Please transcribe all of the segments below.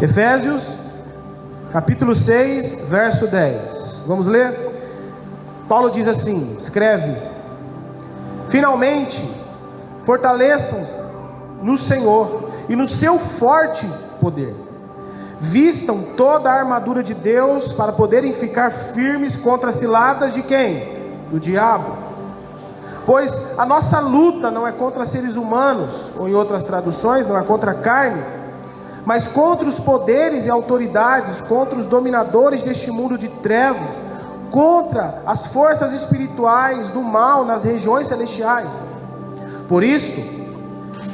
Efésios, capítulo 6, verso 10. Vamos ler? Paulo diz assim, escreve: finalmente, fortaleçam no Senhor e no seu forte poder. Vistam toda a armadura de Deus para poderem ficar firmes contra as ciladas de quem? Do diabo. Pois a nossa luta não é contra seres humanos, ou em outras traduções, não é contra a carne, mas contra os poderes e autoridades, contra os dominadores deste mundo de trevas, contra as forças espirituais do mal nas regiões celestiais. Por isso,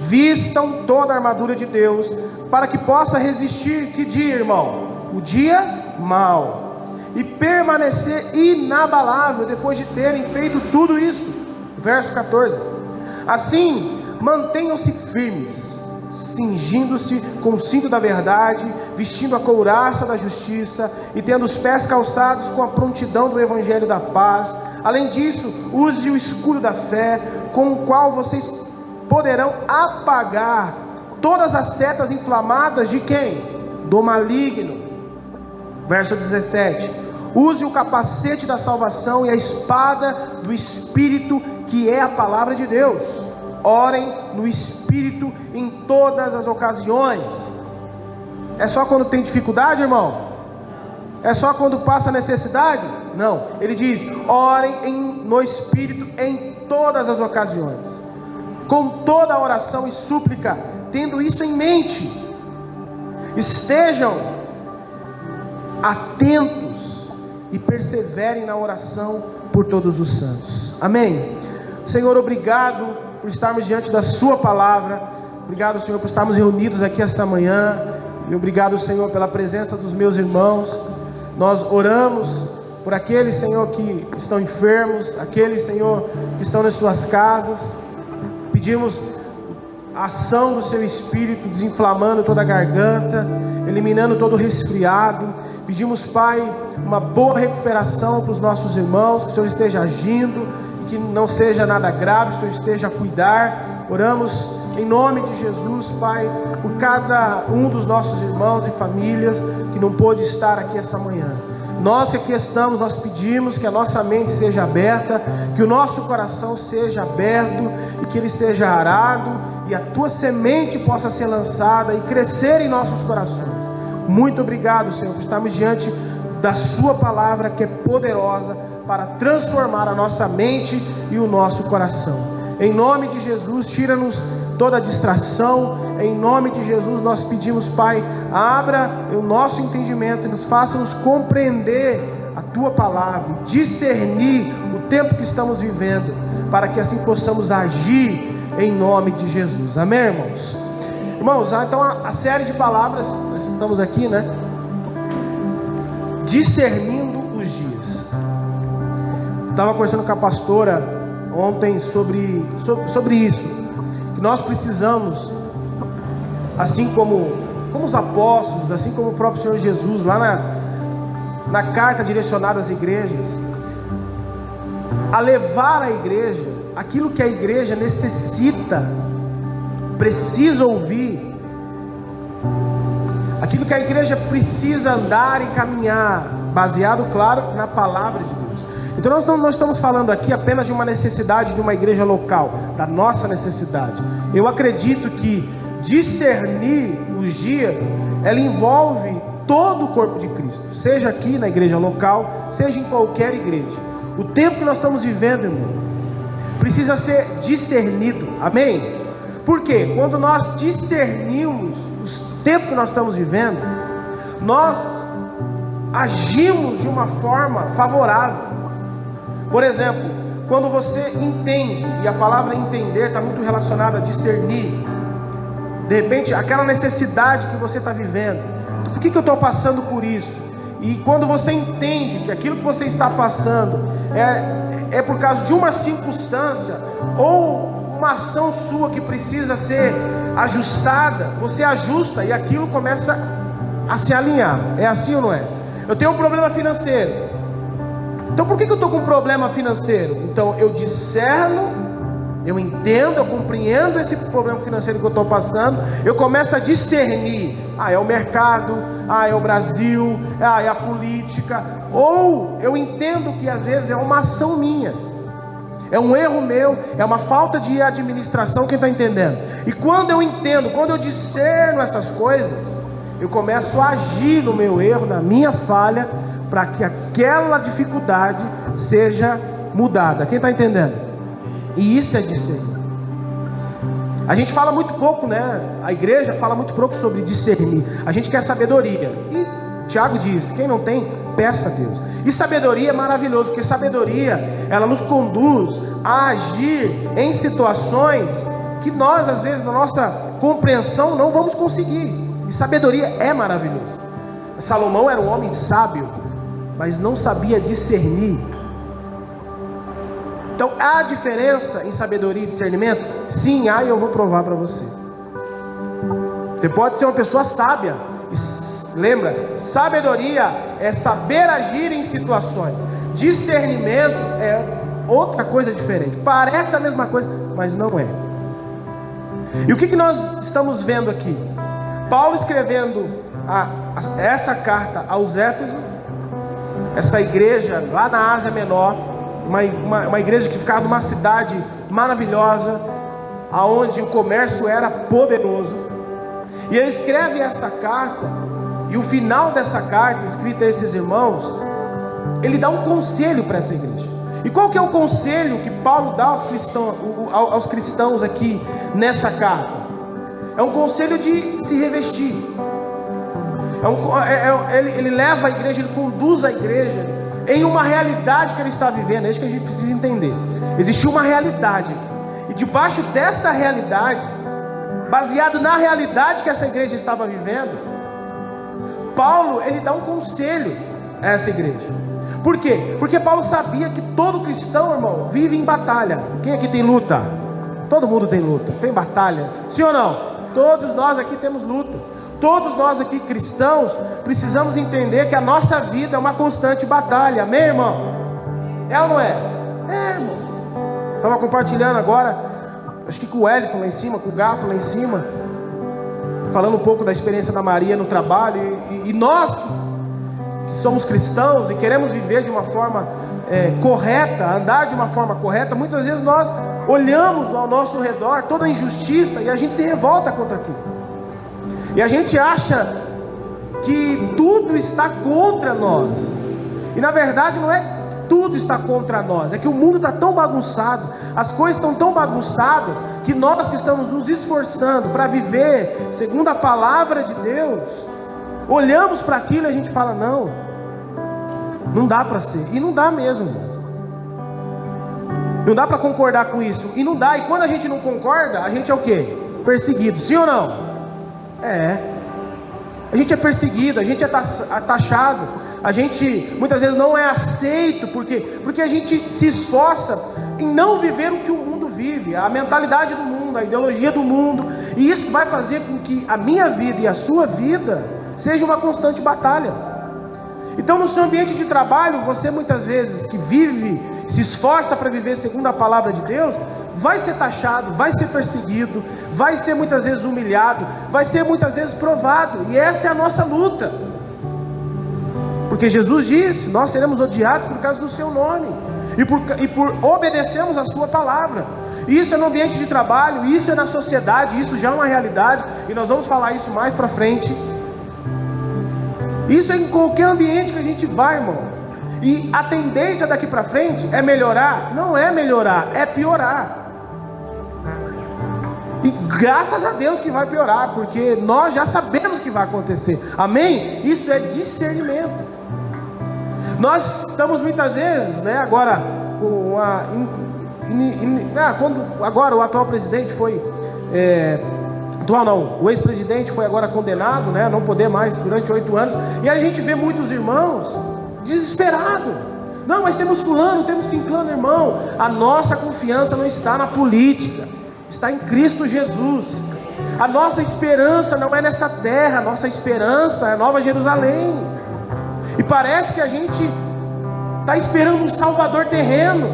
vistam toda a armadura de Deus, para que possa resistir, que dia, irmão? O dia mau, e permanecer inabalável depois de terem feito tudo isso. Verso 14: assim, mantenham-se firmes, cingindo-se com o cinto da verdade, vestindo a couraça da justiça e tendo os pés calçados com a prontidão do evangelho da paz. Além disso, use o escudo da fé, com o qual vocês poderão apagar todas as setas inflamadas de quem? Do maligno. Verso 17: use o capacete da salvação e a espada do Espírito, que é a palavra de Deus. Orem no Espírito em todas as ocasiões. É só quando tem dificuldade, irmão? É só quando passa necessidade? Não, ele diz: orem no Espírito em todas as ocasiões, com toda a oração e súplica, tendo isso em mente. Estejam atentos e perseverem na oração por todos os santos. Amém. Senhor, obrigado por estarmos diante da sua palavra. Obrigado, Senhor, por estarmos reunidos aqui esta manhã. E obrigado, Senhor, pela presença dos meus irmãos. Nós oramos por aqueles, Senhor, que estão enfermos, aqueles, Senhor, que estão nas suas casas. Pedimos a ação do seu Espírito, desinflamando toda a garganta, eliminando todo o resfriado. Pedimos, Pai, uma boa recuperação para os nossos irmãos, que o Senhor esteja agindo, que não seja nada grave, que o Senhor esteja a cuidar. Oramos em nome de Jesus, Pai, por cada um dos nossos irmãos e famílias que não pôde estar aqui essa manhã. Nós que aqui estamos, nós pedimos que a nossa mente seja aberta, que o nosso coração seja aberto e que ele seja arado e a tua semente possa ser lançada e crescer em nossos corações. Muito obrigado, Senhor, por estarmos diante da sua palavra, que é poderosa para transformar a nossa mente e o nosso coração. Em nome de Jesus, tira-nos toda distração. Em nome de Jesus nós pedimos, Pai, abra o nosso entendimento e nos faça-nos compreender a tua palavra, discernir o tempo que estamos vivendo, para que assim possamos agir em nome de Jesus. Amém, irmãos? Irmãos, então a série de palavras, nós estamos aqui, né? Discernindo os dias. Estava conversando com a pastora ontem sobre isso, que nós precisamos, assim como os apóstolos, assim como o próprio Senhor Jesus, lá na carta direcionada às igrejas, a levar à igreja aquilo que a igreja necessita, precisa ouvir, aquilo que a igreja precisa andar e caminhar, baseado, claro, na palavra de Deus. Então nós não estamos falando aqui apenas de uma necessidade de uma igreja local, da nossa necessidade. Eu acredito que discernir os dias, ela envolve todo o corpo de Cristo, seja aqui na igreja local, seja em qualquer igreja. O tempo que nós estamos vivendo, irmão, precisa ser discernido. Amém? Por quê? Quando nós discernimos os tempos que nós estamos vivendo, nós agimos de uma forma favorável. Por exemplo, quando você entende, e a palavra entender está muito relacionada a discernir, de repente aquela necessidade que você está vivendo, por que eu estou passando por isso? E quando você entende que aquilo que você está passando é por causa de uma circunstância ou uma ação sua que precisa ser ajustada, você ajusta e aquilo começa a se alinhar. É assim ou não é? Eu tenho um problema financeiro. Então por que eu estou com um problema financeiro? Então eu discerno eu entendo, eu compreendo esse problema financeiro que eu estou passando, eu começo a discernir, é o mercado, é o Brasil, é a política, ou eu entendo que às vezes é uma ação minha, é um erro meu, é uma falta de administração, quem está entendendo? E quando eu entendo, quando eu discerno essas coisas, eu começo a agir no meu erro, na minha falha, para que aquela dificuldade seja mudada. Quem está entendendo? E isso é discernir. A gente fala muito pouco, né? A igreja fala muito pouco sobre discernir. A gente quer sabedoria. E Tiago diz: quem não tem, peça a Deus. E sabedoria é maravilhoso, porque sabedoria, ela nos conduz a agir em situações que nós, às vezes, na nossa compreensão, não vamos conseguir. E sabedoria é maravilhoso. Salomão era um homem sábio, mas não sabia discernir. Então, há diferença em sabedoria e discernimento? Sim, há, e eu vou provar para você. Você pode ser uma pessoa sábia. Lembra, sabedoria é saber agir em situações. Discernimento é outra coisa diferente. Parece a mesma coisa, mas não é. E o que nós estamos vendo aqui? Paulo escrevendo essa carta aos Éfesos, essa igreja lá na Ásia Menor, uma igreja que ficava numa cidade maravilhosa, aonde o comércio era poderoso. E ele escreve essa carta, e o final dessa carta, escrita a esses irmãos, ele dá um conselho para essa igreja. E qual que é o conselho que Paulo dá aos cristãos aqui nessa carta? É um conselho de se revestir. Ele leva a igreja, ele conduz a igreja em uma realidade que ele está vivendo. É isso que a gente precisa entender. Existiu uma realidade aqui, e debaixo dessa realidade, baseado na realidade que essa igreja estava vivendo, Paulo, ele dá um conselho a essa igreja. Por quê? Porque Paulo sabia que todo cristão, irmão, vive em batalha. Quem aqui tem luta? Todo mundo tem luta, tem batalha. Sim ou não? Todos nós aqui temos lutas. Todos nós aqui cristãos precisamos entender que a nossa vida é uma constante batalha. Amém, irmão? É ou não é? É, irmão. Estava compartilhando agora, acho que com o Wellington lá em cima, com o Gato lá em cima, falando um pouco da experiência da Maria no trabalho. E nós que somos cristãos e queremos viver de uma forma correta, andar de uma forma correta, muitas vezes nós olhamos ao nosso redor toda a injustiça e a gente se revolta contra aquilo. E a gente acha que tudo está contra nós. E na verdade não é que tudo está contra nós, é que o mundo está tão bagunçado, as coisas estão tão bagunçadas, que nós que estamos nos esforçando para viver segundo a palavra de Deus, olhamos para aquilo e a gente fala: não dá para ser. E não dá mesmo. Não dá para concordar com isso. E não dá. E quando a gente não concorda, a gente é o quê? Perseguido. Sim ou não? A gente é perseguido, a gente é taxado, a gente muitas vezes não é aceito, porque a gente se esforça em não viver o que o mundo vive, a mentalidade do mundo, a ideologia do mundo, e isso vai fazer com que a minha vida e a sua vida seja uma constante batalha. Então, no seu ambiente de trabalho, você muitas vezes que vive, se esforça para viver segundo a palavra de Deus, vai ser taxado, vai ser perseguido, vai ser muitas vezes humilhado, vai ser muitas vezes provado. E essa é a nossa luta. Porque Jesus disse: nós seremos odiados por causa do seu nome, e por obedecermos a sua palavra. Isso é no ambiente de trabalho, isso é na sociedade, isso já é uma realidade, e nós vamos falar isso mais para frente. Isso é em qualquer ambiente que a gente vai, irmão. E a tendência daqui para frente é melhorar? Não é melhorar, é piorar. E graças a Deus que vai piorar, porque nós já sabemos que vai acontecer. Amém? Isso é discernimento. Nós estamos muitas vezes, né, agora com agora o atual presidente foi o ex-presidente foi agora condenado, né, não poder mais durante 8 anos. E a gente vê muitos irmãos desesperados. Não, mas temos fulano, temos ciclano, irmão. A nossa confiança não está na política, está em Cristo Jesus. A nossa esperança não é nessa terra, a nossa esperança é a Nova Jerusalém. E parece que a gente está esperando um salvador terreno,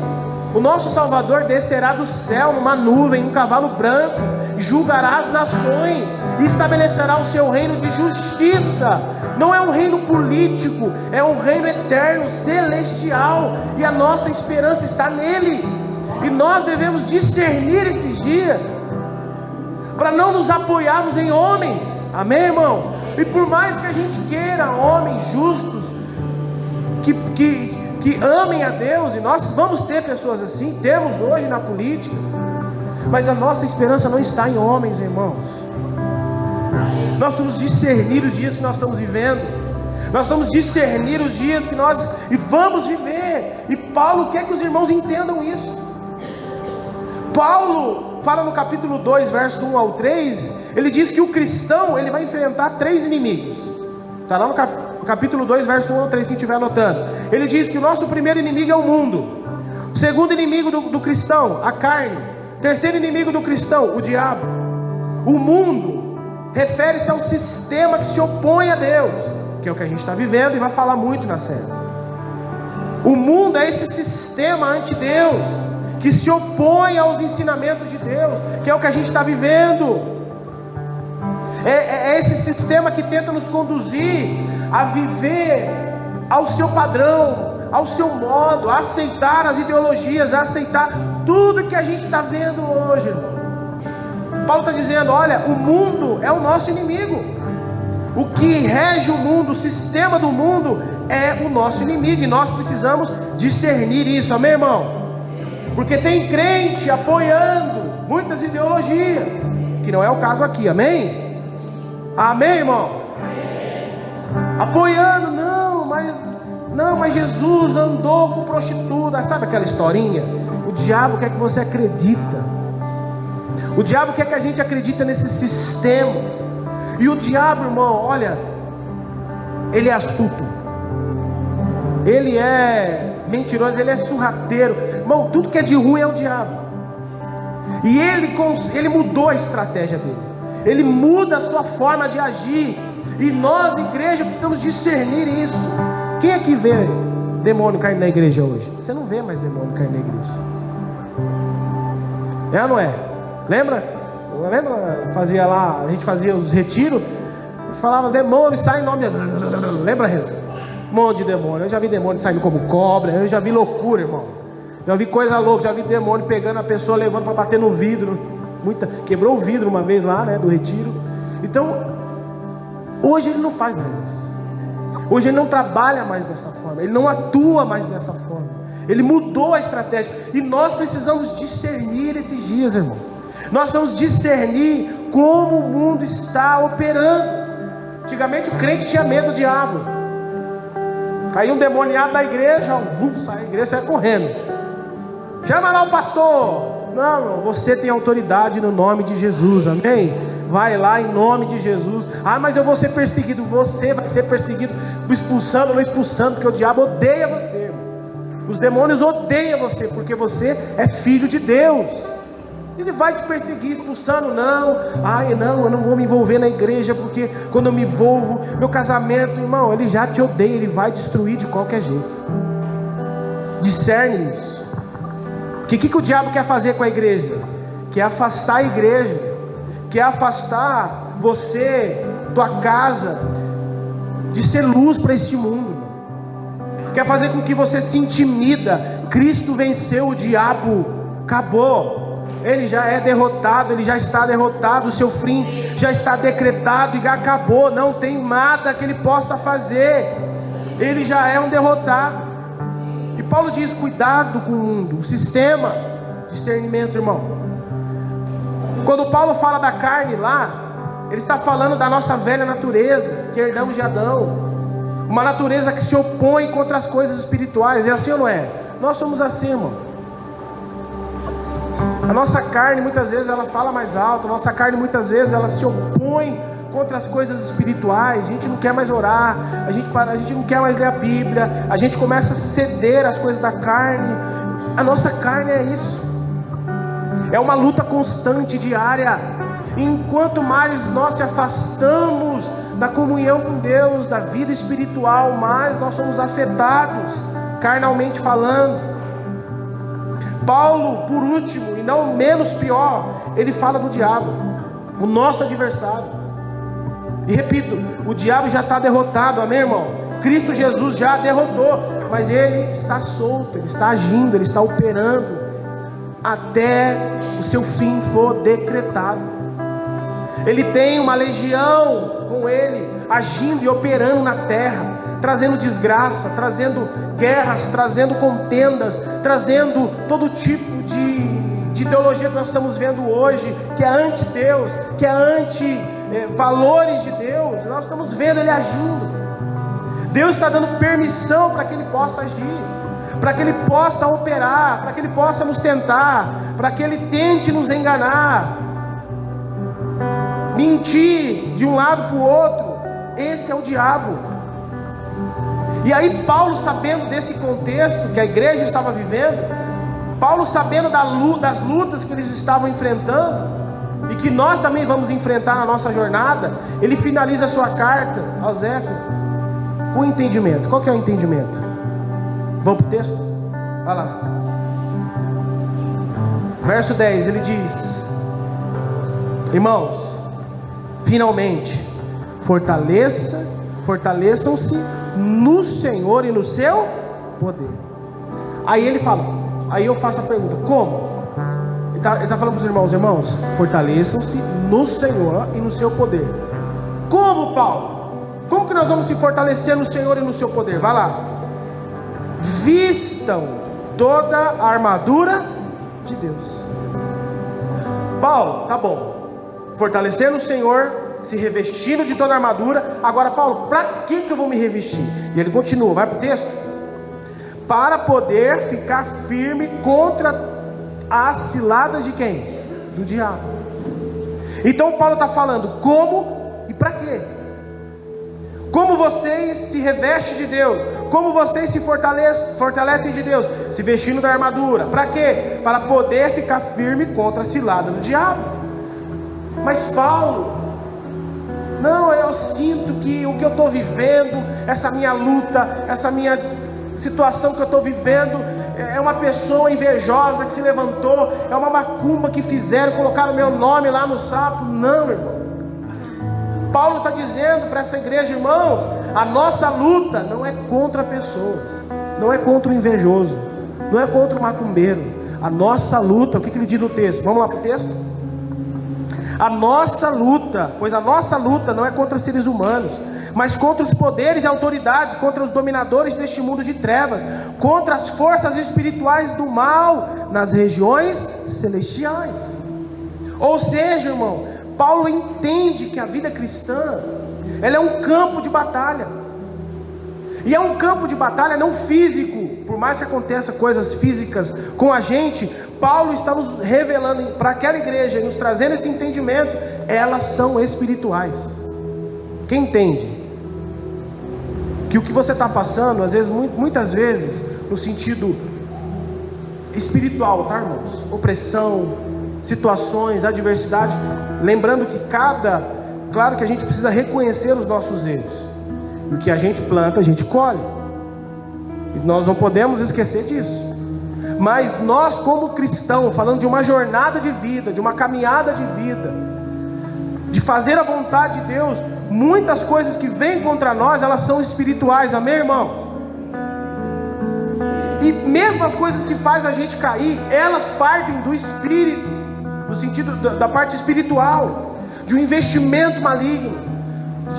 O nosso Salvador descerá do céu numa nuvem, um cavalo branco, julgará as nações e estabelecerá o seu reino de justiça. Não é um reino político, é um reino eterno, celestial, e a nossa esperança está nele. E nós devemos discernir esses dias para não nos apoiarmos em homens, amém, irmãos? E por mais que a gente queira homens justos que amem a Deus, e nós vamos ter pessoas assim, temos hoje na política, mas a nossa esperança não está em homens, irmãos. Nós vamos discernir os dias que nós estamos vivendo, nós vamos discernir os dias que nós vamos viver, e Paulo quer que os irmãos entendam isso. Paulo fala no capítulo 2, verso 1 ao 3, ele diz que o cristão, ele vai enfrentar 3 inimigos, está lá no capítulo 2, verso 1 ao 3, quem estiver anotando. Ele diz que o nosso primeiro inimigo é o mundo, o segundo inimigo do cristão, a carne, o terceiro inimigo do cristão, o diabo. O mundo refere-se ao sistema que se opõe a Deus, que é o que a gente está vivendo e vai falar muito na série. O mundo é esse sistema anti-Deus, que se opõe aos ensinamentos de Deus, que é o que a gente está vivendo. É esse sistema que tenta nos conduzir a viver ao seu padrão, ao seu modo, a aceitar as ideologias, a aceitar tudo que a gente está vendo hoje, irmão. Paulo está dizendo, olha, o mundo é o nosso inimigo. O que rege o mundo, o sistema do mundo é o nosso inimigo, e nós precisamos discernir isso, amém, irmão? Porque tem crente apoiando muitas ideologias, que não é o caso aqui, amém? Amém, irmão? Apoiando, não, mas Jesus andou com prostituta, sabe aquela historinha? O diabo quer que você acredita, o diabo quer que a gente acredite nesse sistema, e o diabo, irmão, olha, ele é astuto, ele é mentiroso, ele é sorrateiro, irmão, tudo que é de ruim é o diabo, e ele mudou a estratégia dele, ele muda a sua forma de agir, e nós, igreja, precisamos discernir isso. Quem aqui vê demônio caindo na igreja hoje? Você não vê mais demônio caindo na igreja, é ou não é? Lembra, fazia lá, a gente fazia os retiros, falava demônio, sai em nome de... Lembra, Renzo? Um monte de demônio, eu já vi demônio saindo como cobra, eu já vi loucura, irmão, já vi coisa louca, já vi demônio pegando a pessoa, levando para bater no vidro, quebrou o vidro uma vez lá, né, do retiro. Então, hoje ele não faz mais isso, hoje ele não trabalha mais dessa forma, ele não atua mais dessa forma, ele mudou a estratégia, e nós precisamos discernir esses dias, irmão. Nós vamos discernir como o mundo está operando. Antigamente o crente tinha medo do diabo, caía um demoniado na igreja, sai a igreja, sai correndo, chama lá o pastor. Não, você tem autoridade no nome de Jesus, amém? Vai lá em nome de Jesus. Ah, mas eu vou ser perseguido. Você vai ser perseguido, expulsando ou não expulsando, porque o diabo odeia você, irmão. Os demônios odeiam você, porque você é filho de Deus. Ele vai te perseguir, expulsando, não, eu não vou me envolver na igreja, porque quando eu me envolvo, meu casamento, irmão, ele já te odeia, ele vai destruir de qualquer jeito. Discerne isso. O que o diabo quer fazer com a igreja? Quer afastar a igreja, quer afastar você, tua casa, de ser luz para este mundo, quer fazer com que você se intimida. Cristo venceu o diabo, acabou, ele já é derrotado, ele já está derrotado, o seu fim já está decretado e acabou, não tem nada que ele possa fazer, ele já é um derrotado. E Paulo diz, cuidado com o mundo, o sistema, discernimento, irmão. Quando Paulo fala da carne lá, ele está falando da nossa velha natureza, que herdamos de Adão, uma natureza que se opõe contra as coisas espirituais. É assim ou não é? Nós somos assim, irmão. A nossa carne muitas vezes ela fala mais alto, a nossa carne muitas vezes ela se opõe contra as coisas espirituais. A gente não quer mais orar, a gente não quer mais ler a Bíblia, a gente começa a ceder às coisas da carne. A nossa carne é isso, é uma luta constante, diária. E enquanto mais nós se afastamos da comunhão com Deus, da vida espiritual, mais nós somos afetados, carnalmente falando. Paulo, por último, e não menos pior, ele fala do diabo, o nosso adversário. E repito, o diabo já está derrotado, amém, irmão? Cristo Jesus já derrotou, mas ele está solto, ele está agindo, ele está operando, até o seu fim for decretado. Ele tem uma legião com ele, agindo e operando na terra, trazendo desgraça, trazendo guerras, trazendo contendas, trazendo todo tipo de ideologia que nós estamos vendo hoje, que é anti-Deus, que é anti-valores de Deus. Nós estamos vendo ele agindo. Deus está dando permissão para que ele possa agir, para que ele possa operar, para que ele possa nos tentar, para que ele tente nos enganar, mentir de um lado para o outro. Esse é o diabo. E aí Paulo, sabendo desse contexto que a igreja estava vivendo, Paulo sabendo das lutas que eles estavam enfrentando, e que nós também vamos enfrentar na nossa jornada, ele finaliza a sua carta aos Éfesos com entendimento. Qual que é o entendimento? Vamos para o texto? Vai lá. Verso 10, ele diz: irmãos, finalmente fortaleçam-se no Senhor e no seu poder. Aí ele fala, aí eu faço a pergunta: como? Ele está falando para os irmãos, fortaleçam-se no Senhor e no seu poder. Como, Paulo? Como que nós vamos se fortalecer no Senhor e no seu poder? Vai lá. Vistam toda a armadura de Deus. Paulo, tá bom, fortalecer no Senhor, se revestindo de toda a armadura. Agora, Paulo, para que eu vou me revestir? E ele continua, vai para o texto. Para poder ficar firme contra as ciladas de quem? Do diabo. Então Paulo está falando como e para quê? Como vocês se revestem de Deus? Como vocês se fortalecem de Deus? Se vestindo da armadura. Para quê? Para poder ficar firme contra a cilada do diabo. Mas Paulo, não, eu sinto que o que eu estou vivendo, essa minha luta, essa minha situação que eu estou vivendo, é uma pessoa invejosa que se levantou, é uma macumba que fizeram, colocaram o meu nome lá no sapo. Não, irmão. Paulo está dizendo para essa igreja: irmãos, a nossa luta não é contra pessoas, não é contra o invejoso, não é contra o macumbeiro. A nossa luta, o que ele diz no texto? Vamos lá para o texto? A nossa luta, pois a nossa luta não é contra seres humanos, mas contra os poderes e autoridades, contra os dominadores deste mundo de trevas, contra as forças espirituais do mal nas regiões celestiais. Ou seja, irmão, Paulo entende que a vida cristã, ela é um campo de batalha. E é um campo de batalha não físico. Por mais que aconteça coisas físicas com a gente, Paulo está nos revelando para aquela igreja e nos trazendo esse entendimento. Elas são espirituais. Quem entende que o que você está passando, às vezes, muitas vezes, no sentido espiritual, tá, irmãos? Opressão, situações, adversidade. Lembrando que claro que a gente precisa reconhecer os nossos erros. E o que a gente planta, a gente colhe. E nós não podemos esquecer disso. Mas nós, como cristãos, falando de uma jornada de vida, de uma caminhada de vida, de fazer a vontade de Deus, muitas coisas que vêm contra nós, elas são espirituais, amém, irmãos? E mesmo as coisas que fazem a gente cair, elas partem do espírito, no sentido da parte espiritual, de um investimento maligno,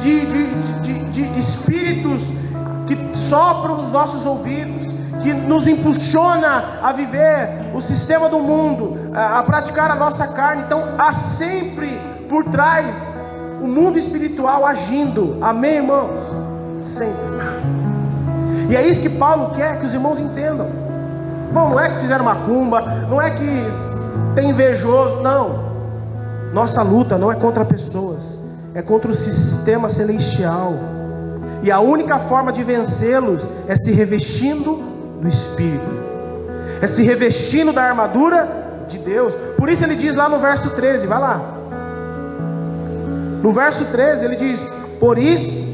de espíritos que sopram nos nossos ouvidos, que nos impulsiona a viver o sistema do mundo, a praticar a nossa carne. Então há sempre por trás o mundo espiritual agindo, amém, irmãos? Sempre. E é isso que Paulo quer que os irmãos entendam. Bom, não é que fizeram macumba, não é que tem invejoso, não. Nossa luta não é contra pessoas, é contra o sistema celestial. E a única forma de vencê-los é se revestindo do Espírito, é se revestindo da armadura de Deus. Por isso ele diz lá no verso 13, vai lá. No verso 13 ele diz: por isso,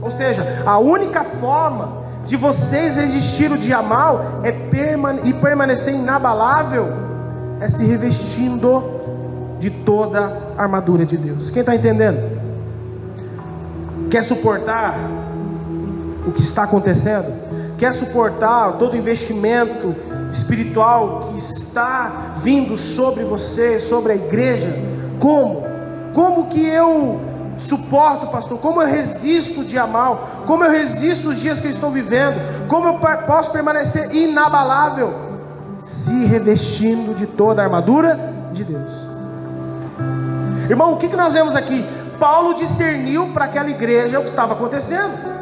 ou seja, a única forma de vocês resistir o dia mal e permanecer inabalável, é se revestindo de toda a armadura de Deus. Quem está entendendo? Quer suportar o que está acontecendo? Quer suportar todo o investimento espiritual que está vindo sobre você, sobre a igreja? Como? Como que eu suporto, pastor? Como eu resisto o dia mal? Como eu resisto os dias que eu estou vivendo? Como eu posso permanecer inabalável? Se revestindo de toda a armadura de Deus. Irmão, o que nós vemos aqui? Paulo discerniu para aquela igreja o que estava acontecendo.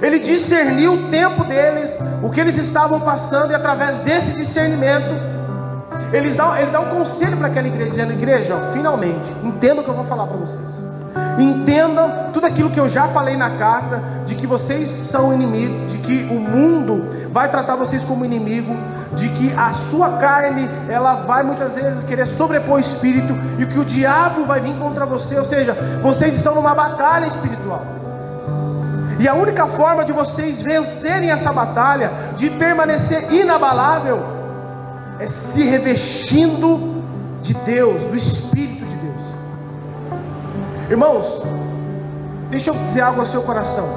Ele discerniu o tempo deles, o que eles estavam passando, e através desse discernimento, ele dá um conselho para aquela igreja, dizendo: igreja, ó, finalmente, entendam o que eu vou falar para vocês. Entendam tudo aquilo que eu já falei na carta, de que vocês são inimigos, de que o mundo vai tratar vocês como inimigo, de que a sua carne, ela vai muitas vezes querer sobrepor o espírito, e que o diabo vai vir contra você, ou seja, vocês estão numa batalha espiritual. E a única forma de vocês vencerem essa batalha, de permanecer inabalável, é se revestindo de Deus, do Espírito de Deus. Irmãos, deixa eu dizer algo ao seu coração.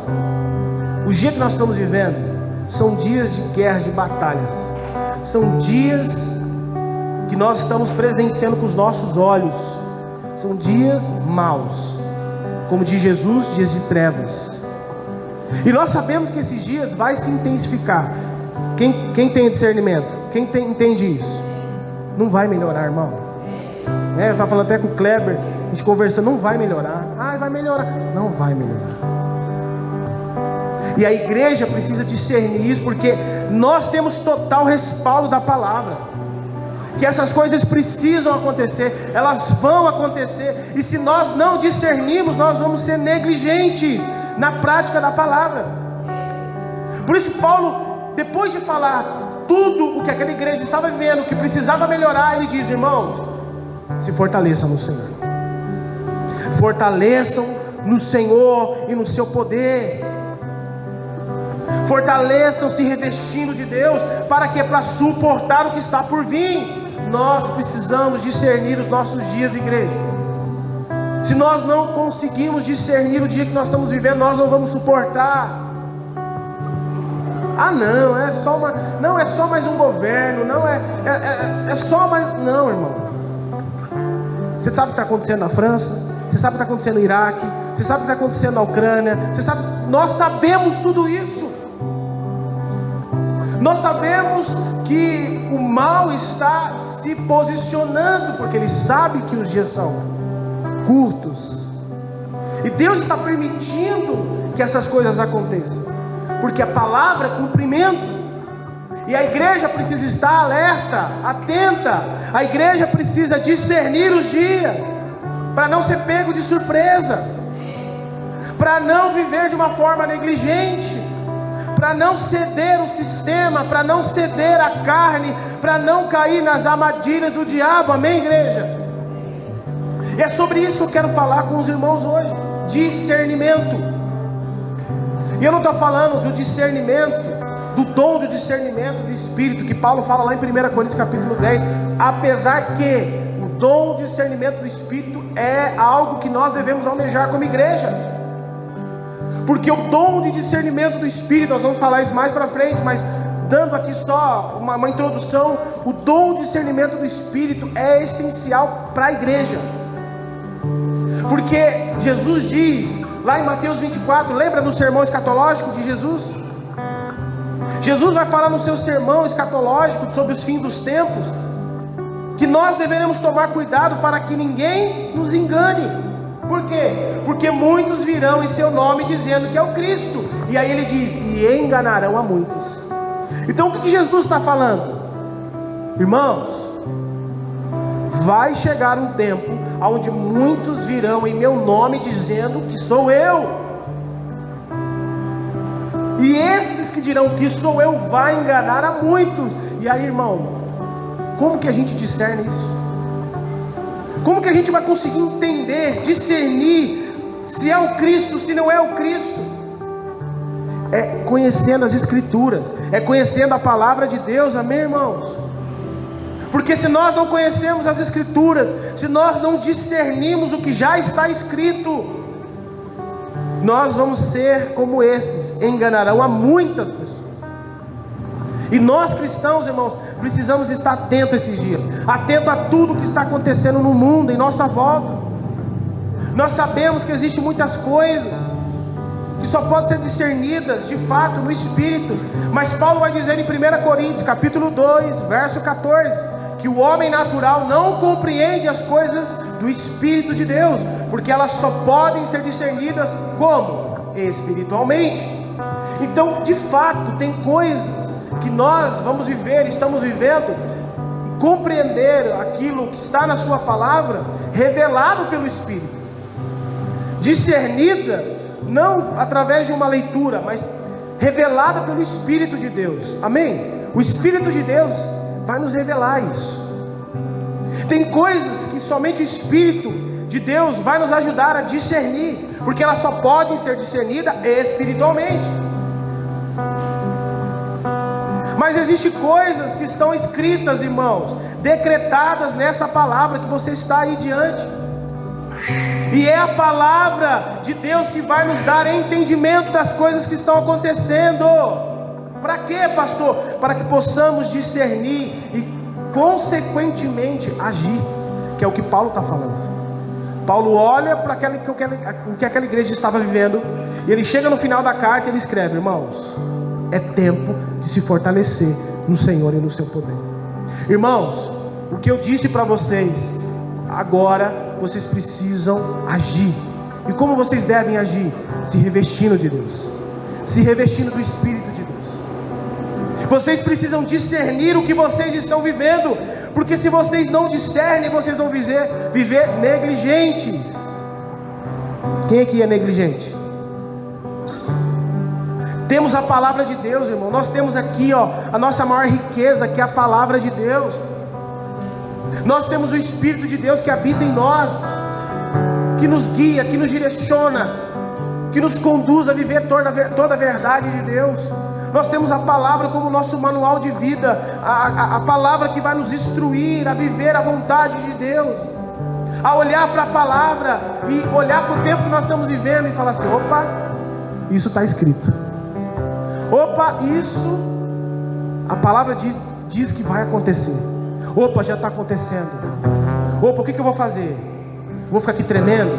Os dias que nós estamos vivendo são dias de guerras, de batalhas. São dias que nós estamos presenciando com os nossos olhos. São dias maus, como diz Jesus, dias de trevas. E nós sabemos que esses dias vai se intensificar. Quem tem discernimento, quem entende isso, não vai melhorar, irmão. Eu estava falando até com o Kleber, a gente conversando, não vai melhorar. Vai melhorar. Não vai melhorar. E a igreja precisa discernir isso, porque nós temos total respaldo da palavra, que essas coisas precisam acontecer, elas vão acontecer, e se nós não discernirmos, nós vamos ser negligentes na prática da palavra. Por isso Paulo, depois de falar tudo o que aquela igreja estava vivendo, que precisava melhorar, ele diz: irmãos, se fortaleçam no Senhor, fortaleçam no Senhor e no seu poder, fortaleçam se revestindo de Deus. Para quê? Para suportar o que está por vir. Nós precisamos discernir os nossos dias, igreja. Se nós não conseguimos discernir o dia que nós estamos vivendo, nós não vamos suportar. Não, é só mais um governo, é só mais... Não, irmão. Você sabe o que está acontecendo na França? Você sabe o que está acontecendo no Iraque? Você sabe o que está acontecendo na Ucrânia? Nós sabemos tudo isso. Nós sabemos que o mal está se posicionando, porque ele sabe que os dias são curtos, e Deus está permitindo que essas coisas aconteçam, porque a palavra é cumprimento, e a igreja precisa estar alerta, atenta. A igreja precisa discernir os dias, para não ser pego de surpresa, para não viver de uma forma negligente, para não ceder o sistema, para não ceder a carne, para não cair nas armadilhas do diabo. Amém, igreja? E é sobre isso que eu quero falar com os irmãos hoje. Discernimento. E eu não estou falando do discernimento, do dom do discernimento do Espírito, que Paulo fala lá em 1 Coríntios capítulo 10. Apesar que o dom do discernimento do Espírito é algo que nós devemos almejar como igreja, porque o dom de discernimento do Espírito, nós vamos falar isso mais para frente, mas dando aqui só uma introdução, o dom de discernimento do Espírito é essencial para a igreja. Porque Jesus diz, lá em Mateus 24, lembra do sermão escatológico de Jesus? Jesus vai falar no seu sermão escatológico sobre os fins dos tempos, que nós deveremos tomar cuidado para que ninguém nos engane. Por quê? Porque muitos virão em seu nome dizendo que é o Cristo, e aí ele diz, e enganarão a muitos. Então o que Jesus está falando? Irmãos, vai chegar um tempo onde muitos virão em meu nome dizendo que sou eu, e esses que dirão que sou eu vai enganar a muitos. E aí, irmão, como que a gente discerne isso? Como que a gente vai conseguir entender, discernir se é o Cristo, se não é o Cristo? é conhecendo as Escrituras, é conhecendo a palavra de Deus, amém, irmãos? Porque se nós não conhecemos as Escrituras, se nós não discernimos o que já está escrito, nós vamos ser como esses, enganarão a muitas pessoas. E nós cristãos, irmãos, precisamos estar atentos esses dias, atento a tudo que está acontecendo no mundo, em nossa volta. Nós sabemos que existem muitas coisas que só podem ser discernidas de fato no Espírito, mas Paulo vai dizer em 1 Coríntios capítulo 2, verso 14, que o homem natural não compreende as coisas do Espírito de Deus, porque elas só podem ser discernidas como? Espiritualmente. Então, de fato, tem coisas que nós vamos viver, estamos vivendo, e compreender aquilo que está na sua palavra, revelado pelo Espírito, discernida, não através de uma leitura, mas revelada pelo Espírito de Deus, amém? O Espírito de Deus vai nos revelar isso. Tem coisas que somente o Espírito de Deus vai nos ajudar a discernir, porque elas só podem ser discernidas espiritualmente. Mas existem coisas que estão escritas, irmãos, decretadas nessa palavra que você está aí diante, e é a palavra de Deus que vai nos dar entendimento das coisas que estão acontecendo. Para quê, pastor? Para que possamos discernir e consequentemente agir, que é o que Paulo está falando. Paulo olha para o que aquela igreja estava vivendo, e ele chega no final da carta e ele escreve: irmãos, é tempo de se fortalecer no Senhor e no seu poder. Irmãos, o que eu disse para vocês, agora vocês precisam agir. E como vocês devem agir? Se revestindo de Deus, se revestindo do Espírito de Deus. Vocês precisam discernir o que vocês estão vivendo, porque se vocês não discernem, vocês vão viver negligentes. Quem aqui é negligente? Temos a palavra de Deus, irmão. Nós temos aqui, a nossa maior riqueza, que é a palavra de Deus. Nós temos o Espírito de Deus que habita em nós, que nos guia, que nos direciona, que nos conduz a viver toda a verdade de Deus. Nós temos a palavra como nosso manual de vida, a palavra que vai nos instruir a viver a vontade de Deus, a olhar para a palavra e olhar para o tempo que nós estamos vivendo e falar assim: opa, isso está escrito. Opa, isso a palavra diz que vai acontecer. Opa, já está acontecendo. Opa, o que eu vou fazer? Vou ficar aqui tremendo?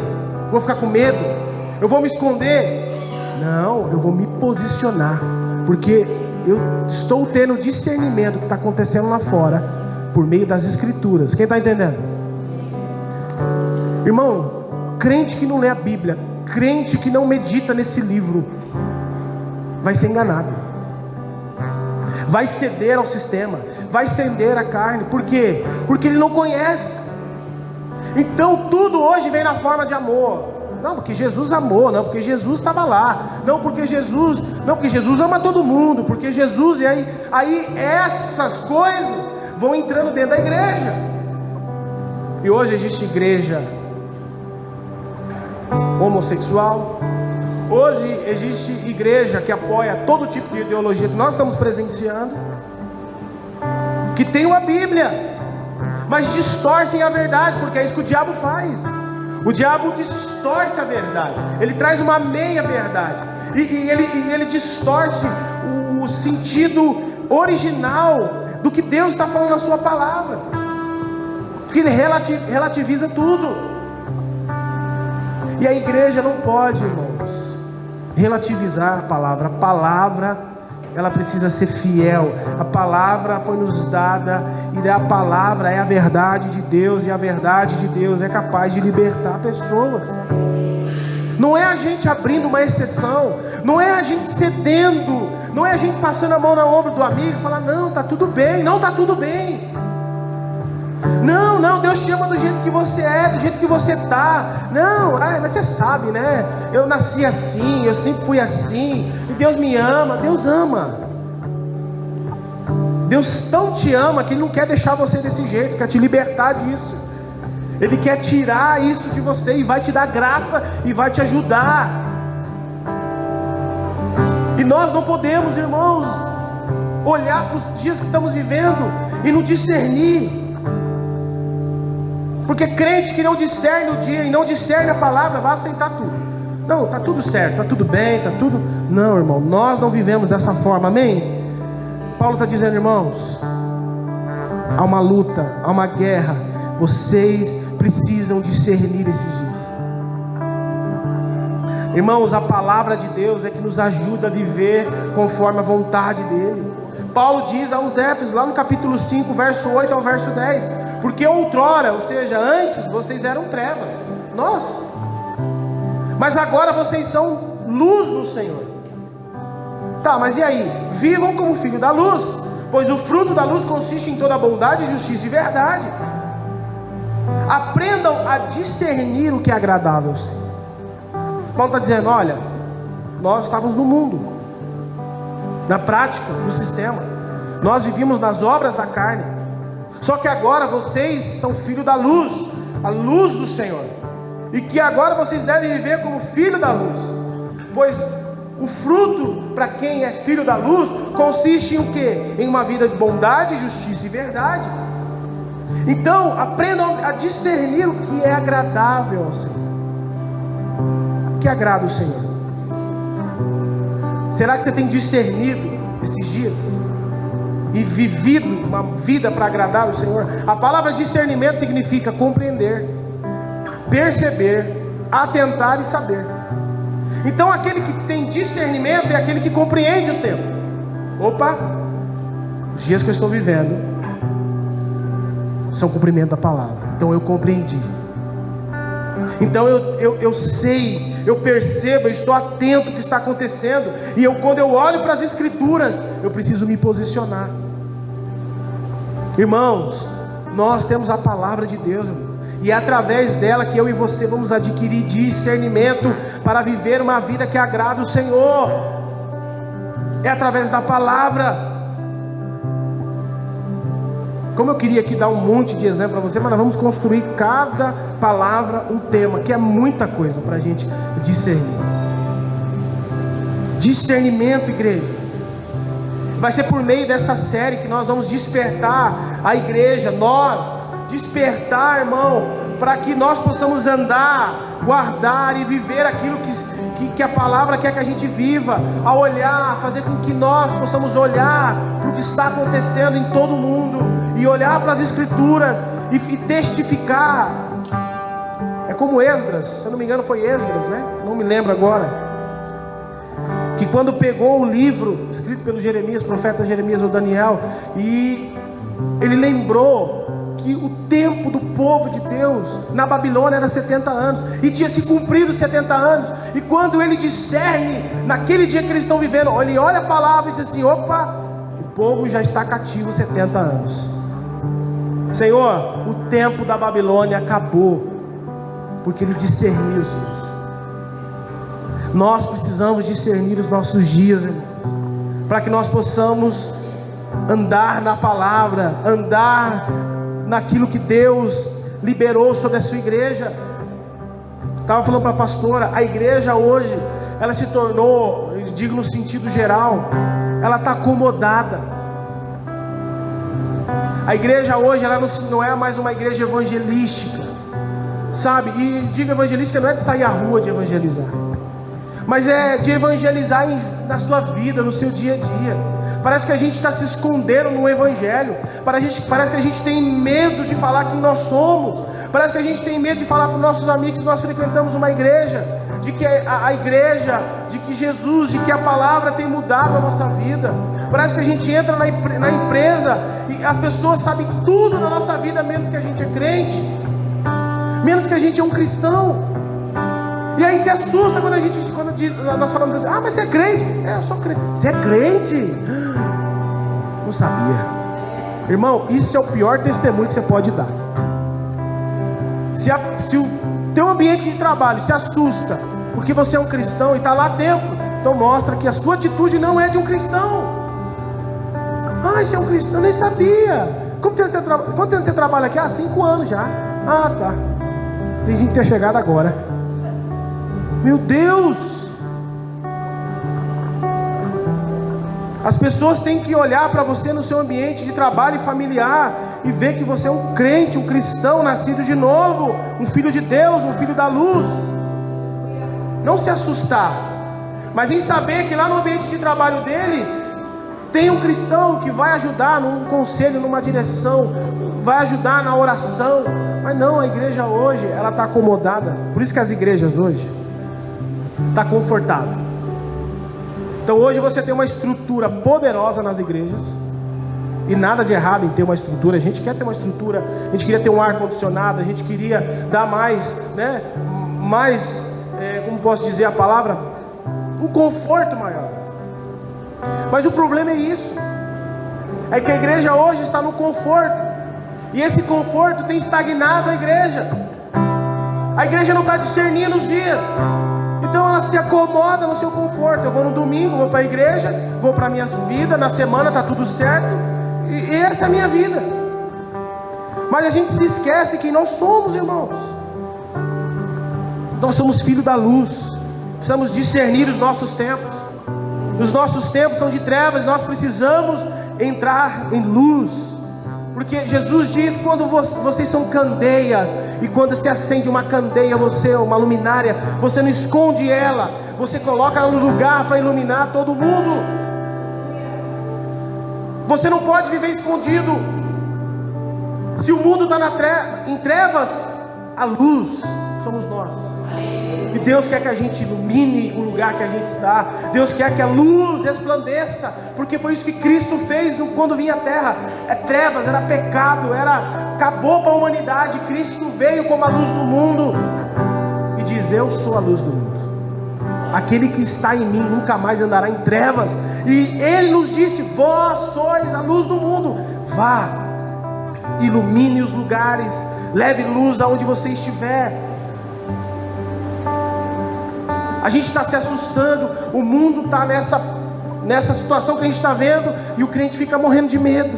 Vou ficar com medo? Eu vou me esconder? Não, eu vou me posicionar, porque eu estou tendo discernimento do que está acontecendo lá fora, por meio das Escrituras. Quem está entendendo? Irmão, crente que não lê a Bíblia, crente que não medita nesse livro, vai ser enganado, vai ceder ao sistema, vai ceder à carne. Por quê? Porque ele não conhece. Então tudo hoje vem na forma de amor. Não, porque Jesus amou. Não, porque Jesus estava lá. Não, porque Jesus ama todo mundo. Porque Jesus, e aí essas coisas vão entrando dentro da igreja. E hoje existe igreja homossexual. Hoje existe igreja que apoia todo tipo de ideologia que nós estamos presenciando, que tem uma Bíblia, mas distorcem a verdade, porque é isso que o diabo faz. O diabo distorce a verdade, ele traz uma meia verdade, e ele distorce o sentido original do que Deus está falando na sua palavra, porque ele relativiza tudo. E a igreja não pode, irmãos, relativizar a palavra. A palavra, ela precisa ser fiel. A palavra foi nos dada, e a palavra é a verdade de Deus, e a verdade de Deus é capaz de libertar pessoas. Não é a gente abrindo uma exceção, não é a gente cedendo, não é a gente passando a mão no ombro do amigo e falar: não, está tudo bem. Não está tudo bem. Não, Deus te ama do jeito que você é, do jeito que você está. Não, mas você sabe, né? Eu nasci assim, eu sempre fui assim, e Deus me ama. Deus ama. Deus tão te ama que Ele não quer deixar você desse jeito, quer te libertar disso. Ele quer tirar isso de você, e vai te dar graça, e vai te ajudar. E nós não podemos, irmãos, olhar para os dias que estamos vivendo e não discernir. Porque crente que não discerne o dia e não discerne a palavra, vai aceitar tudo. Não, está tudo certo, está tudo bem, está tudo... Não, irmão, nós não vivemos dessa forma, amém? Paulo está dizendo, irmãos, há uma luta, há uma guerra. Vocês precisam discernir esses dias. Irmãos, a palavra de Deus é que nos ajuda a viver conforme a vontade dele. Paulo diz aos Efésios, lá no capítulo 5, verso 8 ao verso 10: porque outrora, ou seja, antes, vocês eram trevas, nós, mas agora vocês são luz do Senhor. Tá, mas e aí? Vivam como filho da luz, pois o fruto da luz consiste em toda bondade, justiça e verdade. Aprendam a discernir o que é agradável ao Senhor. Paulo está dizendo, olha, nós estávamos no mundo, na prática, no sistema, nós vivíamos nas obras da carne, só que agora vocês são filhos da luz, a luz do Senhor, e que agora vocês devem viver como filho da luz, pois o fruto para quem é filho da luz consiste em o quê? Em uma vida de bondade, justiça e verdade. Então aprendam a discernir o que é agradável ao Senhor. O que agrada o Senhor? Será que você tem discernido esses dias e vivido uma vida para agradar o Senhor? A palavra discernimento significa compreender, perceber, atentar e saber. Então aquele que tem discernimento é aquele que compreende o tempo. Opa, os dias que eu estou vivendo são cumprimento da palavra. Então eu compreendi. Então eu sei, eu percebo, eu estou atento ao que está acontecendo. E quando eu olho para as Escrituras, eu preciso me posicionar. Irmãos, nós temos a palavra de Deus, irmão, e é através dela que eu e você vamos adquirir discernimento para viver uma vida que agrada o Senhor. É através da palavra. Como eu queria aqui dar um monte de exemplo para você, mas nós vamos construir cada palavra um tema, que é muita coisa para a gente discernir. Discernimento, igreja, vai ser por meio dessa série que nós vamos despertar a igreja, despertar, irmão, para que nós possamos andar, guardar e viver aquilo que a palavra quer que a gente viva, a olhar, fazer com que nós possamos olhar para o que está acontecendo em todo o mundo, e olhar para as Escrituras e testificar. É como Esdras, se eu não me engano foi Esdras, né? Não me lembro agora, que quando pegou o livro escrito pelo Jeremias, profeta Jeremias ou Daniel, e ele lembrou que o tempo do povo de Deus na Babilônia era 70 anos, e tinha se cumprido 70 anos, e quando ele discerne, naquele dia que eles estão vivendo, ele olha a palavra e diz assim, opa, o povo já está cativo 70 anos. Senhor, o tempo da Babilônia acabou, porque ele discerniu os dias. Nós precisamos discernir os nossos dias, irmão, para que nós possamos andar na palavra, andar naquilo que Deus liberou sobre a sua igreja. Estava falando para a pastora, a igreja hoje, ela se tornou, eu digo no sentido geral, ela está acomodada. A igreja hoje, ela não é mais uma igreja evangelística, sabe? E digo evangelística não é de sair à rua de evangelizar, mas é de evangelizar na sua vida, no seu dia a dia. Parece que a gente está se escondendo no evangelho. Parece que a gente tem medo de falar quem nós somos. Parece que a gente tem medo de falar para os nossos amigos que nós frequentamos uma igreja, de que a igreja, de que Jesus, de que a palavra tem mudado a nossa vida. Parece que a gente entra na empresa e as pessoas sabem tudo na nossa vida, menos que a gente é crente, menos que a gente é um cristão. E aí se assusta quando nós falamos assim, ah, mas você é crente? É, eu sou crente. Você é crente? Não sabia. Irmão, isso é o pior testemunho que você pode dar. Se o teu ambiente de trabalho se assusta porque você é um cristão e está lá dentro, então mostra que a sua atitude não é de um cristão. Ah, você é um cristão, eu nem sabia. Quanto tempo você trabalha aqui? Ah, 5 anos já. Ah, tá. Tem gente que ter chegado agora. Meu Deus! As pessoas têm que olhar para você no seu ambiente de trabalho e familiar e ver que você é um crente, um cristão nascido de novo, um filho de Deus, um filho da luz. Não se assustar, mas em saber que lá no ambiente de trabalho dele tem um cristão que vai ajudar num conselho, numa direção, vai ajudar na oração. Mas não, a igreja hoje, ela está acomodada. Por isso que as igrejas hoje estão confortáveis. Então hoje você tem uma estrutura poderosa nas igrejas, e nada de errado em ter uma estrutura. A gente quer ter uma estrutura, a gente queria ter um ar condicionado, a gente queria dar mais, né? Como posso dizer a palavra? Um conforto maior. Mas o problema é isso, é que a igreja hoje está no conforto, e esse conforto tem estagnado a igreja. A igreja não está discernindo os dias, então ela se acomoda no seu conforto. Eu vou no domingo, vou para a igreja, vou para a minha vida, na semana está tudo certo, e essa é a minha vida. Mas a gente se esquece que nós somos, irmãos, nós somos filhos da luz. Precisamos discernir os nossos tempos. Os nossos tempos são de trevas, nós precisamos entrar em luz. Porque Jesus diz: quando vocês são candeias, e quando se acende uma candeia, uma luminária, você não esconde ela, você coloca ela no lugar para iluminar todo mundo. Você não pode viver escondido. Se o mundo está em trevas, a luz somos nós. E Deus quer que a gente ilumine o lugar que a gente está. Deus quer que a luz resplandeça, porque foi isso que Cristo fez quando vinha à terra. Trevas, era pecado, acabou para a humanidade. Cristo veio como a luz do mundo e diz: eu sou a luz do mundo. Aquele que está em mim nunca mais andará em trevas. E Ele nos disse: vós sois a luz do mundo. Vá, ilumine os lugares, leve luz aonde você estiver. A gente está se assustando, o mundo está nessa situação que a gente está vendo, e o crente fica morrendo de medo.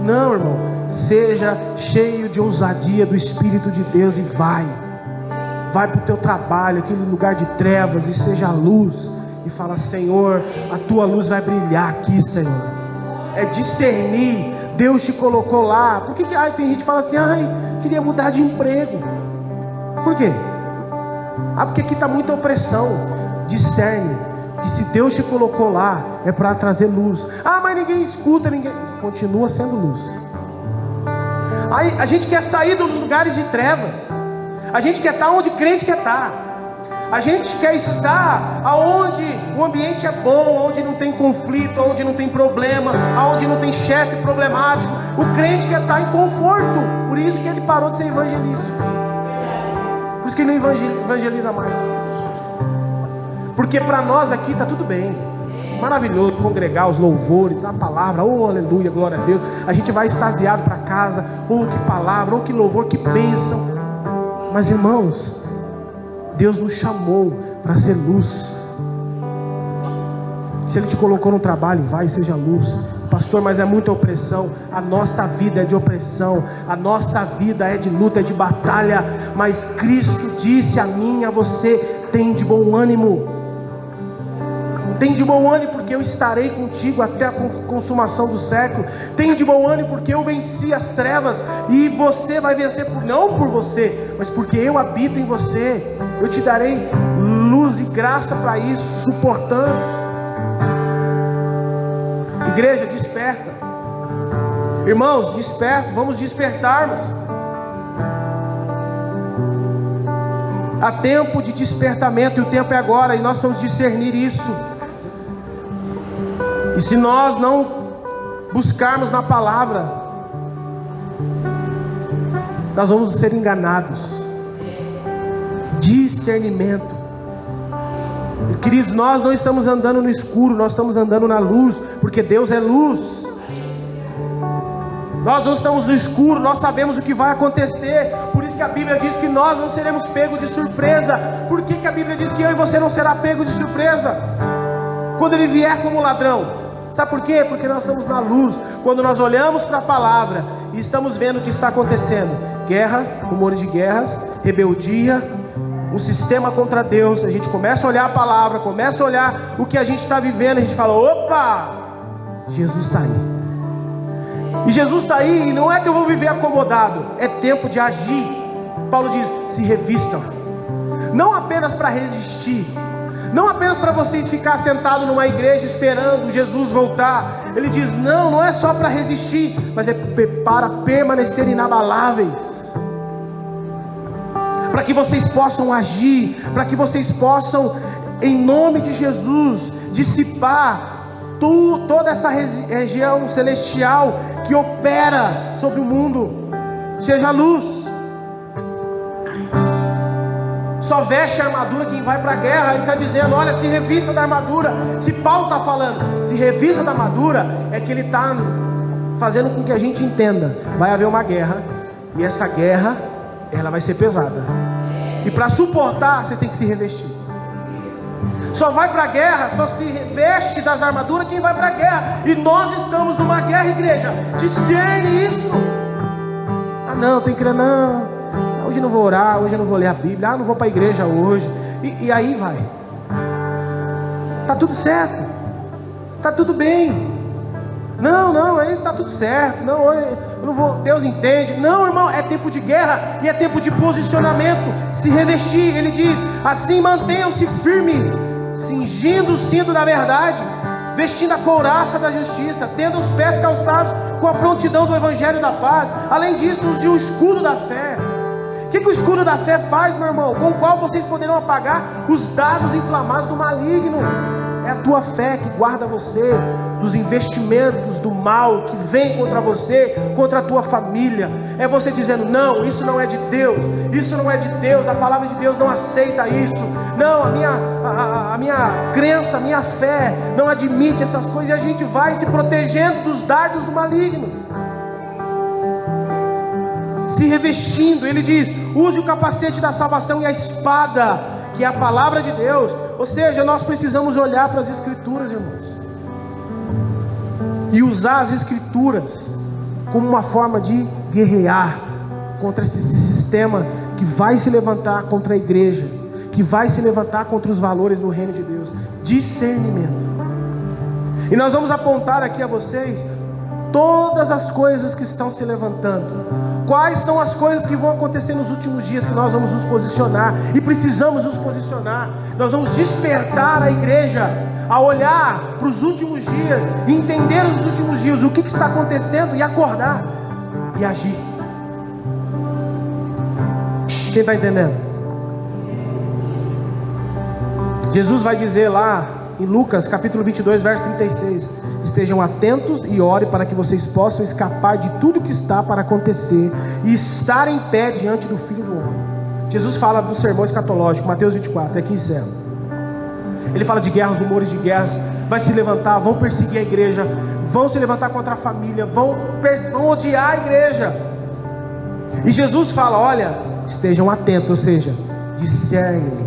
Não, irmão, seja cheio de ousadia do Espírito de Deus e vai para o teu trabalho, aquele lugar de trevas, e seja luz, e fala: Senhor, a tua luz vai brilhar aqui, Senhor. É discernir. Deus te colocou lá. Por que tem gente que fala assim: queria mudar de emprego? Por quê? Porque aqui está muita opressão. Discerne que se Deus te colocou lá, é para trazer luz. Mas ninguém escuta, continua sendo luz. Aí a gente quer sair dos lugares de trevas. A gente quer estar onde crente quer estar. A gente quer estar aonde o ambiente é bom, onde não tem conflito, onde não tem problema, aonde não tem chefe problemático. O crente quer estar em conforto. Por isso que ele parou de ser evangelista. Por isso que ele não evangeliza mais. Porque para nós aqui está tudo bem, maravilhoso, congregar, os louvores, a palavra, oh aleluia, glória a Deus. A gente vai extasiado para casa, oh que palavra, oh que louvor, que bênção. Mas irmãos, Deus nos chamou para ser luz. Se Ele te colocou no trabalho, vai, seja luz. Pastor, mas é muita opressão. A nossa vida é de opressão, a nossa vida é de luta, é de batalha. Mas Cristo disse a mim e a você: tem de bom ânimo. Tem de bom ânimo, porque eu estarei contigo até a consumação do século. Tem de bom ânimo, porque eu venci as trevas, e você vai vencer, não por você, mas porque eu habito em você. Eu te darei luz e graça para isso, suportando. Igreja, desperta. Irmãos, desperta. Vamos despertarmos. Há tempo de despertamento, e o tempo é agora, e nós vamos discernir isso. E se nós não buscarmos na palavra, nós vamos ser enganados. Discernimento. Queridos, nós não estamos andando no escuro, nós estamos andando na luz, porque Deus é luz. Nós não estamos no escuro, nós sabemos o que vai acontecer. Por isso que a Bíblia diz que nós não seremos pegos de surpresa. Por que a Bíblia diz que eu e você não será pego de surpresa quando Ele vier como ladrão? Sabe por quê? Porque nós estamos na luz. Quando nós olhamos para a palavra e estamos vendo o que está acontecendo: guerra, rumores de guerras, rebeldia, um sistema contra Deus, a gente começa a olhar a palavra, começa a olhar o que a gente está vivendo, a gente fala: opa, Jesus está aí. E Jesus está aí, e não é que eu vou viver acomodado, é tempo de agir. Paulo diz: se revistam, não apenas para resistir, não apenas para vocês ficar sentados numa igreja esperando Jesus voltar. Ele diz: não é só para resistir, mas é para permanecer inabaláveis, para que vocês possam agir, para que vocês possam, em nome de Jesus, dissipar toda essa região celestial que opera sobre o mundo. Seja luz. Só veste a armadura quem vai para a guerra. Ele está dizendo: olha, se revista da armadura. Se Paulo está falando, se revista da armadura, é que ele está fazendo com que a gente entenda: vai haver uma guerra, e essa guerra, ela vai ser pesada, e para suportar, você tem que se revestir. Só vai para a guerra, só se reveste das armaduras quem vai para a guerra. E nós estamos numa guerra, igreja. Discerne isso. Ah não, tem que crer, não, hoje não vou orar, hoje eu não vou ler a Bíblia, não vou para a igreja hoje. E aí vai. Tá tudo certo, tá tudo bem. Não, aí tá tudo certo. Não, eu não vou, Deus entende. Não, irmão, é tempo de guerra e é tempo de posicionamento. Se revestir, ele diz: assim mantenham-se firmes, cingindo o cinto da verdade, vestindo a couraça da justiça, tendo os pés calçados com a prontidão do evangelho da paz. Além disso, use o escudo da fé. O que o escudo da fé faz, meu irmão? Com o qual vocês poderão apagar os dardos inflamados do maligno. É a tua fé que guarda você dos investimentos do mal que vem contra você, contra a tua família. É você dizendo: não, isso não é de Deus, isso não é de Deus, a palavra de Deus não aceita isso. Não, a minha crença, a minha fé não admite essas coisas. E a gente vai se protegendo dos dardos do maligno, se revestindo. Ele diz: use o capacete da salvação e a espada, que é a palavra de Deus. Ou seja, nós precisamos olhar para as Escrituras, irmãos, e usar as Escrituras como uma forma de guerrear contra esse sistema que vai se levantar contra a igreja, que vai se levantar contra os valores do reino de Deus. Discernimento. E nós vamos apontar aqui a vocês todas as coisas que estão se levantando. Quais são as coisas que vão acontecer nos últimos dias, que nós vamos nos posicionar, e precisamos nos posicionar. Nós vamos despertar a igreja a olhar para os últimos dias, e entender os últimos dias, o que está acontecendo, e acordar, e agir. Quem está entendendo? Jesus vai dizer lá em Lucas capítulo 22, verso 36: estejam atentos e orem para que vocês possam escapar de tudo que está para acontecer e estar em pé diante do Filho do Homem. Jesus fala do sermão escatológico, Mateus 24, aqui encerra. Ele fala de guerras, rumores de guerras, vai se levantar, vão perseguir a igreja, vão se levantar contra a família, vão odiar a igreja. E Jesus fala: olha, estejam atentos, ou seja, discerne,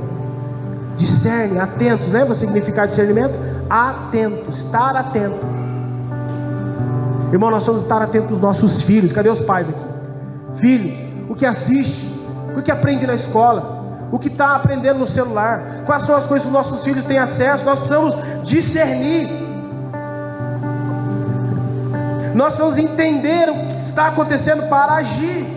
atentos. Lembra o significado de discernimento? Atento, estar atento. Irmão, nós vamos estar atentos aos nossos filhos. Cadê os pais aqui? Filhos, o que assiste, o que aprende na escola, o que está aprendendo no celular, quais são as coisas que os nossos filhos têm acesso. Nós precisamos discernir, nós precisamos entender o que está acontecendo para agir.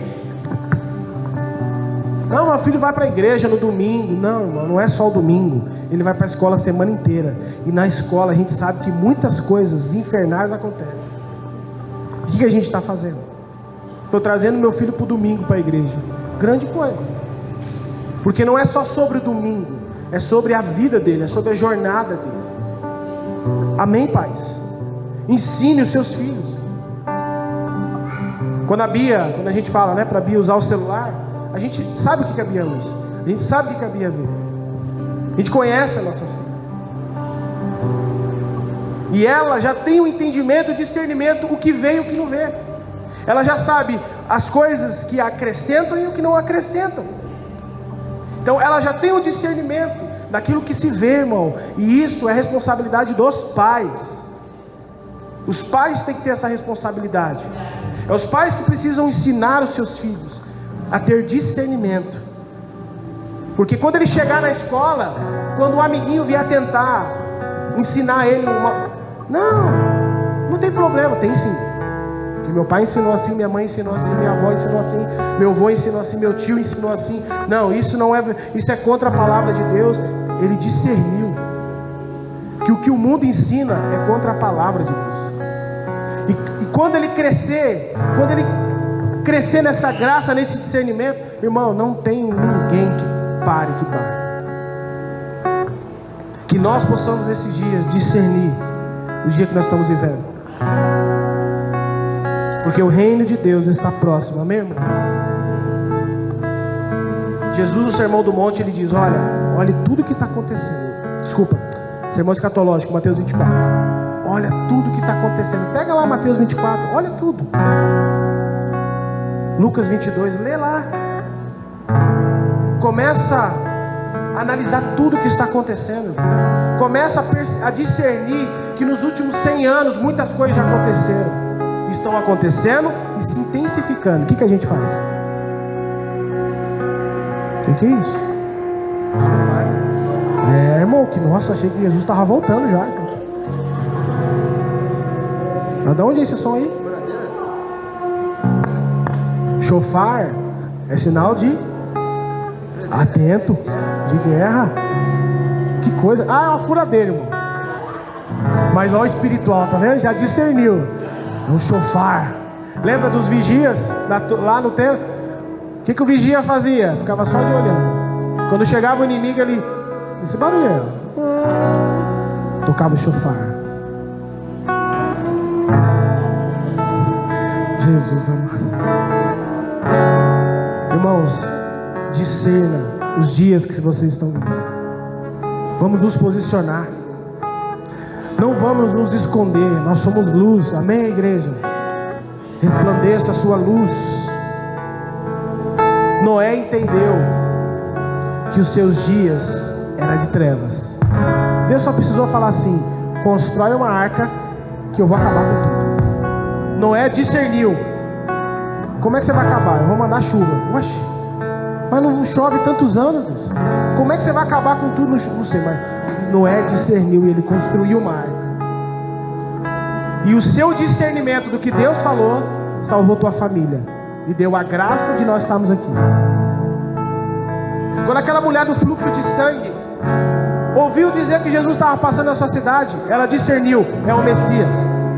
Não, meu filho vai para a igreja no domingo. Não, irmão, não é só o domingo. Ele vai para a escola a semana inteira. E na escola a gente sabe que muitas coisas infernais acontecem. O que a gente está fazendo? Estou trazendo meu filho para o domingo para a igreja. Grande coisa. Porque não é só sobre o domingo, é sobre a vida dele, é sobre a jornada dele. Amém, pais? Ensine os seus filhos. Quando a gente fala, né, para a Bia usar o celular, a gente sabe o que a Bia usa, a gente sabe o que a Bia vê, a gente conhece a nossa filha, e ela já tem o entendimento, o discernimento, o que vê e o que não vê. Ela já sabe as coisas que acrescentam e o que não acrescentam. Então ela já tem o discernimento daquilo que se vê, irmão. E isso é responsabilidade dos pais. Os pais têm que ter essa responsabilidade. É os pais que precisam ensinar os seus filhos a ter discernimento. Porque quando ele chegar na escola, quando o amiguinho vier tentar ensinar ele não tem problema, tem sim. Porque meu pai ensinou assim, minha mãe ensinou assim, minha avó ensinou assim, meu avô ensinou assim, meu tio ensinou assim. Não, isso é contra a palavra de Deus. Ele discerniu que o que o mundo ensina é contra a palavra de Deus. E quando ele crescer nessa graça, nesse discernimento, irmão, não tem ninguém que pare. Que nós possamos nesses dias discernir o dia que nós estamos vivendo, porque o reino de Deus está próximo, amém, irmão? Jesus, no Sermão do Monte, ele diz: olha tudo que está acontecendo. Desculpa, Sermão Escatológico, Mateus 24. Olha tudo que está acontecendo. Pega lá Mateus 24, olha tudo. Lucas 22, lê lá. Começa a analisar tudo que está acontecendo. Começa a discernir que nos últimos 100 anos muitas coisas já aconteceram, estão acontecendo e se intensificando. O que a gente faz? O que é isso? Irmão, nossa, achei que Jesus estava voltando já. Mas de onde é esse som aí? Chofar é sinal de atento, de guerra. Que coisa. É uma furadeira, irmão. Mas olha o espiritual, tá vendo? Já discerniu. Um chofar. Lembra dos vigias lá no templo? O que o vigia fazia? Ficava só de olhando. Quando chegava o inimigo, ele... esse barulho, tocava o chofar. Jesus amado. Irmãos, discerna os dias que vocês estão vivendo. Vamos nos posicionar. Não vamos nos esconder. Nós somos luz, amém, igreja? Resplandeça a sua luz. Noé entendeu que os seus dias eram de trevas. Deus só precisou falar assim: constrói uma arca que eu vou acabar com tudo. Noé discerniu. Como é que você vai acabar? Eu vou mandar chuva. Oxe, mas não chove tantos anos, Deus. Como é que você vai acabar com tudo? Não sei, mas Noé discerniu e ele construiu uma arca. E o seu discernimento do que Deus falou salvou tua família e deu a graça de nós estarmos aqui. Quando aquela mulher do fluxo de sangue ouviu dizer que Jesus estava passando na sua cidade, ela discerniu: é o Messias,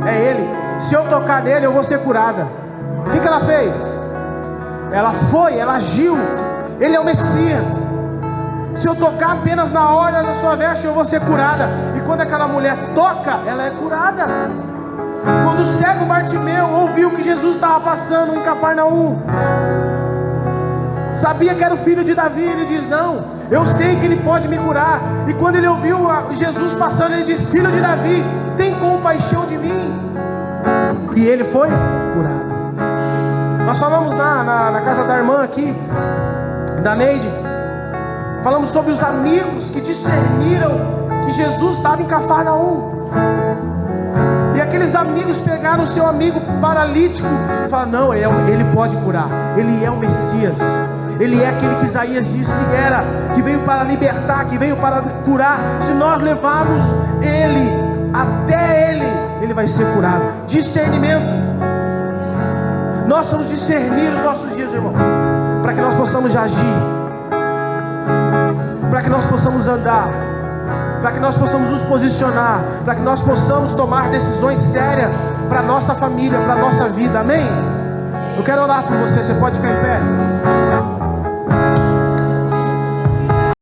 é Ele. Se eu tocar nele, eu vou ser curada. O que ela fez? Ela foi, ela agiu. Ele é o Messias. Se eu tocar apenas na orla da sua veste, eu vou ser curada. E quando aquela mulher toca, ela é curada. Quando o cego Bartimeu ouviu que Jesus estava passando em Cafarnaum, sabia que era o filho de Davi, ele diz: não, eu sei que ele pode me curar. E quando ele ouviu Jesus passando, ele diz: filho de Davi, tem compaixão de mim. E ele foi curado. Nós falamos na casa da irmã aqui, da Neide, falamos sobre os amigos que discerniram que Jesus estava em Cafarnaum. E aqueles amigos pegaram o seu amigo paralítico e falaram: não, ele pode curar, ele é o Messias, ele é aquele que Isaías disse que era, que veio para libertar, que veio para curar. Se nós levarmos ele até ele vai ser curado. Discernimento. Nós vamos discernir os nossos dias, irmão, para que nós possamos agir, para que nós possamos andar, para que nós possamos nos posicionar, para que nós possamos tomar decisões sérias para a nossa família, para a nossa vida, amém? Eu quero orar por você, você pode ficar em pé?